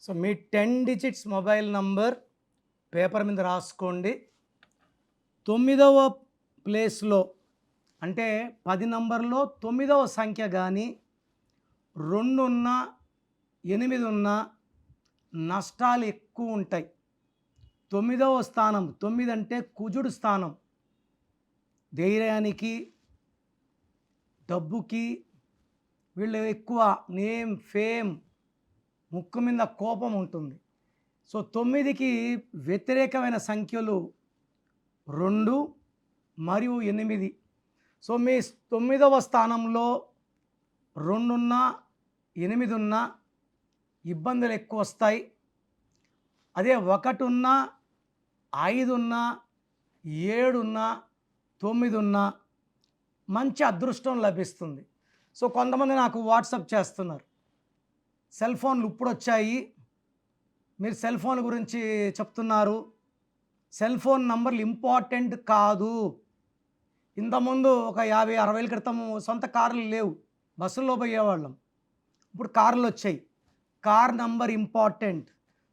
So మీ 10 digits mobile number paper మీద రాసుకోండి. 9వ ప్లేస్లో అంటే 10 నంబర్లో 9వ సంఖ్య కానీ 2 ఉన్నా 8 ఉన్నా నష్టాలు ఎక్కువ ఉంటాయి. 9వ స్థానం 9 అంటే కుజుడు స్థానం. ధైర్యానికి, డబ్బుకి వీళ్ళు ఎక్కువ నేమ్, ఫేమ్, ముక్కు మీద కోపం ఉంటుంది. సో 9కి వ్యతిరేకమైన సంఖ్యలు 2 మరియు 8. సో మీ 9వ స్థానంలో 2 ఉన్నా 8 ఉన్నా ఇబ్బందులు ఎక్కువ వస్తాయి. అదే 1 ఉన్నా 5 ఉన్నా 7 ఉన్నా 9 ఉన్నా మంచి అదృష్టం లభిస్తుంది. సో కొంతమంది నాకు వాట్సాప్ చేస్తున్నారు, సెల్ ఫోన్లు ఇప్పుడు వచ్చాయి, మీరు సెల్ ఫోన్ గురించి చెప్తున్నారు, సెల్ ఫోన్ నంబర్లు ఇంపార్టెంట్ కాదు. ఇంతకుముందు ఒక 50-60 క్రితం సొంత కార్లు లేవు, బస్సుల్లో పోయేవాళ్ళం. ఇప్పుడు కార్లు వచ్చాయి. Car number important.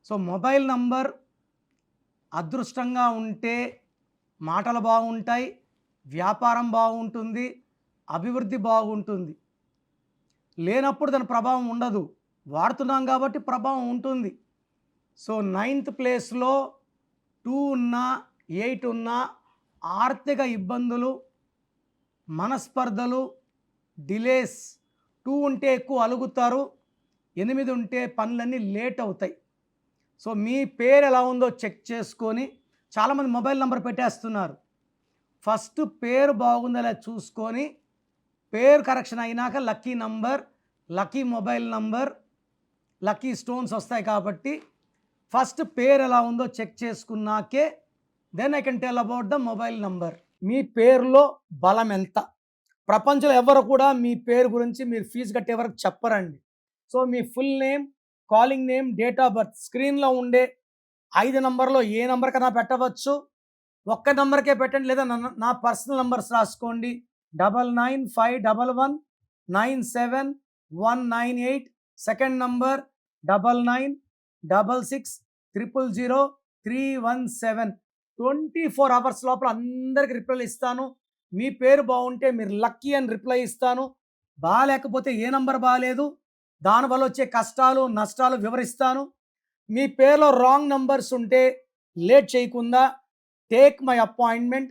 So mobile number అదృష్టంగా ఉంటే మాటలు బాగుంటాయి, వ్యాపారం బాగుంటుంది, అభివృద్ధి బాగుంటుంది. లేనప్పుడు దాని ప్రభావం ఉండదు. వాడుతున్నాం కాబట్టి ప్రభావం ఉంటుంది. సో 9th ప్లేస్లో 2 ఉన్నా 8 ఉన్నా ఆర్థిక ఇబ్బందులు, మనస్పర్ధలు, డిలేస్. 2 ఉంటే ఎక్కువ అలుగుతారు, 8 ఉంటే పనులన్నీ లేట్ అవుతాయి. సో మీ పేరు ఎలా ఉందో చెక్ చేసుకొని, చాలామంది మొబైల్ నెంబర్ పెట్టేస్తున్నారు. ఫస్ట్ పేరు బాగుందా లేదా చూసుకొని, పేరు కరెక్షన్ అయినాక lucky number, lucky mobile number, lucky stones వస్తాయి. కాబట్టి ఫస్ట్ పేరు ఎలా ఉందో చెక్ చేసుకున్నాకే then I can tell about the mobile number. మీ పేరులో బలం ఎంత? ప్రపంచంలో ఎవరు కూడా మీ పేరు గురించి మీరు ఫీజు కట్టే వరకు చెప్పరండి. సో మీ full name, calling name, date of birth స్క్రీన్లో ఉండే 5 నంబర్లో ఏ నంబర్ కన్నా పెట్టవచ్చు. ఒక్క నెంబర్కే పెట్టండి, లేదా నా పర్సనల్ నంబర్స్ రాసుకోండి. 995511979198. Second number 9966000317. 24 hours లోపల అందరికి రిప్లై ఇస్తాను. మీ పేరు బాగుంటే మీరు లక్కీ అని రిప్లై ఇస్తాను. బాగాలేకపోతే ఏ నంబర్ బాగాలేదు, దానివల్ల వచ్చే కష్టాలు నష్టాలు వివరిస్తాను. మీ పేరులో రాంగ్ నంబర్స్ ఉంటే లేట్ చేయకుండా టేక్ మై అపాయింట్మెంట్.